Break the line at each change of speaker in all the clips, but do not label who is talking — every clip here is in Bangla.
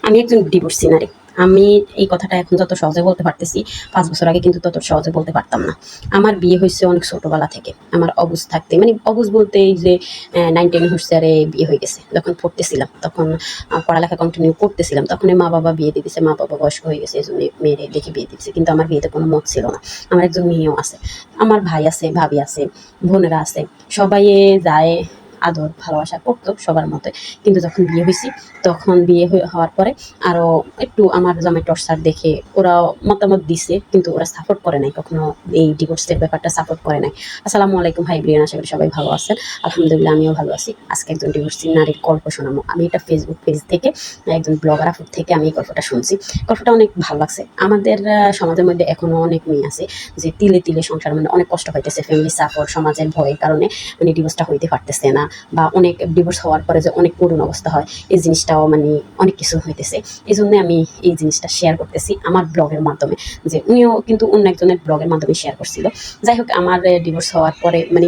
আমি একজন ডিভোর্সি নারী। আমি এই কথাটা এখন যত সহজে বলতে পারতেছি, 5 বছর আগে কিন্তু তত সহজে বলতে পারতাম না। আমার বিয়ে হয়েছে অনেক ছোটবেলা থেকে। আমার অবুঝ থাকতে মানে অবুঝ বলতে এই যে 9-10 হুঁশিয়ারে বিয়ে হয়ে গেছে। যখন পড়তেছিলাম তখন পড়ালেখা কন্টিনিউ করতেছিলাম, তখনই মা-বাবা বিয়ে দিয়ে দিছে। মা-বাবা বয়স্ক হয়ে গেছে, এজন্য মেয়েরে দেখে বিয়ে দিচ্ছে। কিন্তু আমার বিয়েতে কোনো মত ছিল না। আমার একজন মেয়েও আছে। আমার ভাই আছে, ভাবি আছে, বোনেরা আছে। সবাই যায় আদর ভালোবাসা করতো সবার মতোই। কিন্তু যখন বিয়ে হইছি, তখন বিয়ে হওয়ার পরে আরো একটু আমার জামাই টর্চার দেখে ওরাও মতামত দিছে, কিন্তু ওরা সাপোর্ট করে নাই কখনো। এই ডিভোর্সের ব্যাপারটা সাপোর্ট করে নাই। আসসালামু আলাইকুম ভাই ব্রিয়ান, আশা করি সবাই ভালো আছেন। আলহামদুলিল্লাহ আমিও ভালো আছি। আজকে একজন ডিভোর্সি নারীর গল্প শোনাবো। আমি এটা ফেসবুক পেজ থেকে, একজন ব্লগার আপুর থেকে আমি এই গল্পটা শুনছি। গল্পটা অনেক ভালো লাগছে। আমাদের সমাজের মধ্যে এখনো অনেক মেয়ে আছে যে তিলে তিলে সংসার মানে অনেক কষ্ট হইতেছে, ফ্যামিলি সাপোর্ট, সমাজের ভয়ের কারণে মানে ডিভোর্সটা হইতে পারতেছে না, বা অনেক ডিভোর্স হওয়ার পরে যে অনেক করুণ অবস্থা হয়, এই জিনিসটাও মানে অনেক কিছু হইতেছে। এই জন্য আমি এই জিনিসটা শেয়ার করতেছি আমার ব্লগের মাধ্যমে, যে উনিও কিন্তু অন্য একজনের ব্লগের মাধ্যমে শেয়ার করছিল। যাই হোক, আমার ডিভোর্স হওয়ার পরে মানে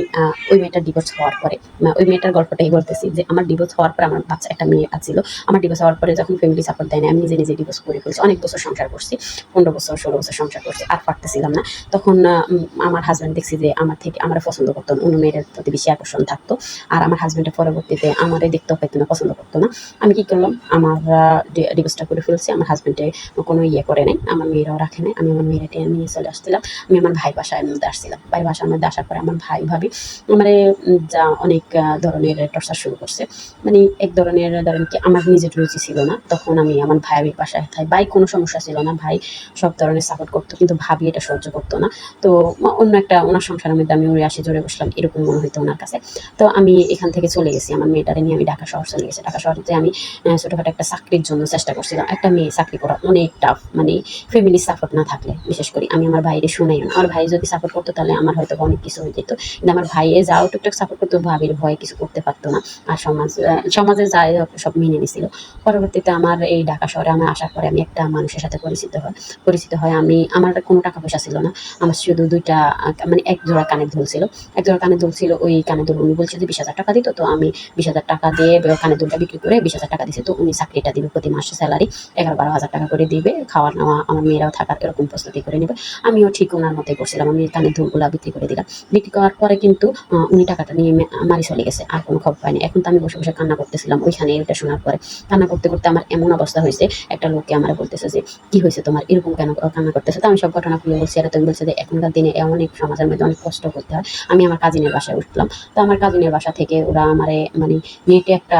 ওই মেয়েটার ডিভোর্স হওয়ার পরে ওই মেয়েটার গল্পটাই বলতেছি, যে আমার ডিভোর্স হওয়ার পরে আমার বাচ্চা একটা মেয়ে আছিল। আমার ডিভোর্স হওয়ার পরে যখন ফ্যামিলি সাপোর্ট দেয় না, আমি নিজে নিজে ডিভোর্স করে ফেলছি। অনেক বছর সংসার করছি, 15 বছর 16 বছর সংসার করছি, আর পারতেছিলাম না। তখন আমার হাজব্যান্ড দেখছি যে আমার থেকে আমার পছন্দ করতো, অন্য মেয়েদের প্রতি বেশি আকর্ষণ থাকতো। আর আমার হাজব্যান্ডের পরবর্তীতে আমারে দেখতেও পাইতো না, পছন্দ করতো না। আমি কি করলাম, আমার ডিভোর্সটা করে ফেলছি। আমার হাজব্যান্ডে কোনো ইয়ে করে নাই, আমার মেয়েরাও রাখে নাই। আমি আমার মেয়েরা টেনে নিয়ে চলে আসছিলাম। আমি আমার ভাই বাসার মধ্যে আসছিলাম। ভাই বাসার মধ্যে আসার পরে আমার ভাই ভাবি আমার যা অনেক ধরনের টর্চার শুরু করছে। মানে এক ধরনের ধরেন কি, আমার নিজের রুচি ছিল না। তখন আমি আমার ভাইয়ের বাসায় খাই। ভাই কোনো সমস্যা ছিল না, ভাই সব ধরনের সাপোর্ট করতো, কিন্তু ভাবি এটা সহ্য করতো না। তো অন্য একটা ওনার সংসারের মধ্যে আমি উড়ে আসি, জোরে বসলাম, এরকম মনে হইতো ওনার কাছে। তো আমি এখান থেকে চলে গেছি, আমার মেয়েটারে নিয়ে আমি ঢাকা শহর চলে গেছি। ঢাকা শহরে আমি ছোটোখাটো একটা চাকরির জন্য চেষ্টা করছিলাম। একটা মেয়ে চাকরি করা অনেক টাফ, মানে ফ্যামিলির সাপোর্ট না থাকলে। বিশেষ করে আমি আমার ভাইয়ের শুনাই না, আমার ভাই যদি সাপোর্ট করতো তাহলে আমার হয়তো অনেক কিছু হয়ে যেত। কিন্তু আমার ভাইয়ে যাও টুকটাক সাপোর্ট করতো, ভাবির ভয়ে কিছু করতে পারতো না। আর সমাজে যাই সব মেনে নিছিল। পরবর্তীতে আমার এই ঢাকা শহরে আমার আসার পরে আমি একটা মানুষের সাথে পরিচিত হয়। আমি আমার কোনো টাকা পয়সা ছিল না, আমার শুধু দুইটা মানে এক জোড়া কানের দুল ছিল। এক জোড়া কানের দুল ছিল, ওই কানের দুল উনি বলছে যে 20,000 টাকা দিত। তো আমি 20,000 টাকা দিয়ে কানের দুলটা বিক্রি করে 20,000 টাকা দিয়েছি। তো উনি চাকরিটা দিবে, প্রতি মাসে স্যালারি 11-12 হাজার টাকা করে দিবে, খাওয়া নেওয়া, আমার মেয়েরাও থাকার এরকম প্রস্তুতি করে নেবে। আমিও ঠিক ওনার মতোই করছিলাম, আমি কানের দুলগুলা বিক্রি করে দিলাম। বিক্রি করার পরে কিন্তু উনি টাকাটা নিয়ে মারি চলে গেছে, আর কোনো খবর পাইনি। এখন তো আমি বসে বসে কান্না করতেছিলাম ওইখানে, এটা শোনার পরে কান্না করতে করতে আমার এমন অবস্থা হয়েছে, একটা লোককে আমার বলতেছে যে কি হয়েছে তোমার, এরকম কেন কান্না করতেছে। তো আমি সব ঘটনা খুলে বলছি। আর তুমি বলছে যে এখনকার দিনে অনেক সমাজের মধ্যে অনেক কষ্ট করতে হয়। আমি আমার কাজিনের বাসায় উঠলাম। তো আমার কাজিনের বাসা থেকে ওরা আমারে মানে নেটে একটা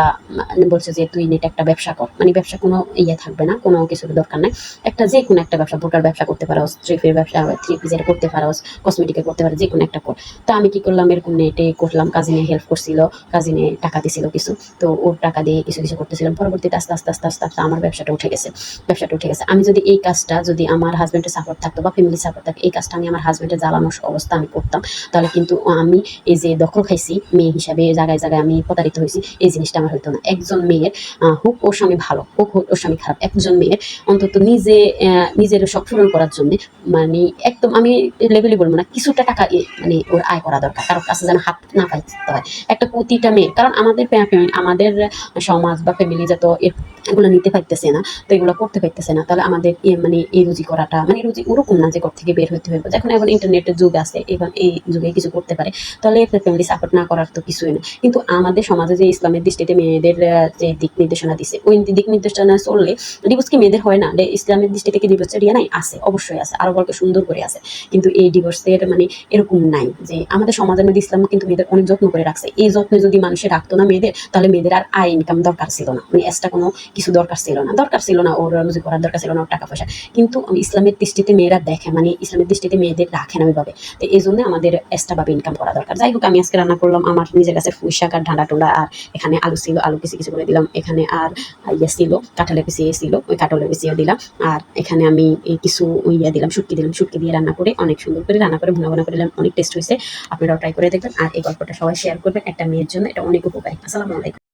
বলছে যে তুই নেটে একটা ব্যবসা কর, মানে ব্যবসা কোনো ইয়ে থাকবে না, কোনো কিছুর দরকার নাই। একটা যে কোনো একটা ব্যবসা, বোরকার ব্যবসা করতে পারো, থ্রি ব্যবসা, থ্রি পিসের করতে পারো, কসমেটিকের করতে পারো, যে কোনো একটা কর। তো আমি কি করলাম, এরকম নেটে করলাম, কাজিনে হেল্প করছিল, কাজিনে টাকা দিছিল কিছু। তো ওর টাকা দিয়ে কিছু কিছু করতেছিলাম। পরবর্তীতে আস্তে আস্তে আস্তে আস্তে আস্তে আমার ব্যবসাটা উঠে গেছে। আমি যদি এই কাজটা, যদি আমার হাজব্যান্ডের সাপোর্ট থাকতো বা ফ্যামিলি সাপোর্ট থাকতো, এই কাজটা আমি আমার হাজব্যান্ডের জ্বালানোর অবস্থা আমি করতাম, তাহলে কিন্তু আমি এই যে দখল খাইছি মেয়ে হিসাবে, জায়গায় জায়গায় আমি প্রতারিত হয়েছি, এই জিনিসটা আমার হইতো না। একজন মেয়ের হোক ওর স্বামী ভালো, হোক ওর স্বামী খারাপ, একজন মেয়ের অন্তত নিজের শখ পূরণ করার জন্য, মানে একদম আমি লেভেলে বলবো না, কিছুটা টাকা মানে ওর আয় করা দরকার, কারোর কাছে যেন হাত না পাইতে হয় একটা প্রতিটা মেয়ে। কারণ আমাদের সমাজ বা ফ্যামিলি যত এগুলো নিতে পারতেছে না, তো এগুলো করতে পারতেছে না, তাহলে আমাদের মানে এই রুজি করাটা, মানে রুজি ওরকম না যে ঘর থেকে বের হতে হবে। এখন ইন্টারনেটের যুগ আছে, এবং এই যুগে কিছু করতে পারে, তাহলে ফ্যামিলি সাপোর্ট না করার তো কিছুই না। কিন্তু আমাদের সমাজে যে ইসলামের দৃষ্টিতে মেয়েদের যে দিক নির্দেশনা দিছে, ওই দিক নির্দেশনা চললে ডিভোর্স কি মেয়েদের হয় না? ইসলামের দৃষ্টি থেকে ডিভোর্সের ইয়ে নাই? আছে, অবশ্যই আছে, আরো বলকে সুন্দর করে আছে। কিন্তু এই ডিভোর্সের মানে এরকম নাই যে আমাদের সমাজের মধ্যে ইসলাম কিন্তু মেয়েদের অনেক যত্ন করে রাখছে। এই যত্নে যদি মানুষের রাখতো না মেয়েদের, তাহলে মেয়েদের আর আয় ইনকাম দরকার ছিল না, মানে এক্সট্রা কোনো কিছু দরকার ছিল না, ওর রুজি করার দরকার ছিল না, ওর টাকা পয়সা। কিন্তু ইসলামের দৃষ্টিতে মেয়েরা দেখে, মানে ইসলামের দৃষ্টিতে মেয়েদের রাখে না ওইভাবে। তো এই জন্য আমাদের এক্সট্রা ভাবে ইনকাম করা দরকার। যাই হোক, আমি আজকে রান্না করলাম আমার নিজের কাছে পুঁই শাক আর ঢাঁড়া টোলা, আর এখানে আলু ছিল, আলু কিছু কিছু করে দিলাম। এখানে আর ইয়ে ছিল, কাঁঠালের পিসি ছিল, ওই কাঁঠালের পিসিও দিলাম। আর এখানে আমি কিছু ইয়ে দিলাম, শুটকি দিয়ে রান্না করে, অনেক সুন্দর করে রান্না করে ভুনা ভুনা করে দিলাম, অনেক টেস্ট হয়েছে। আপনারাও ট্রাই করে দেখবেন, আর এই গল্পটা সবাই শেয়ার করবেন। একটা মেয়ের জন্য এটা অনেক উপকারী। আসসালামু আলাইকুম।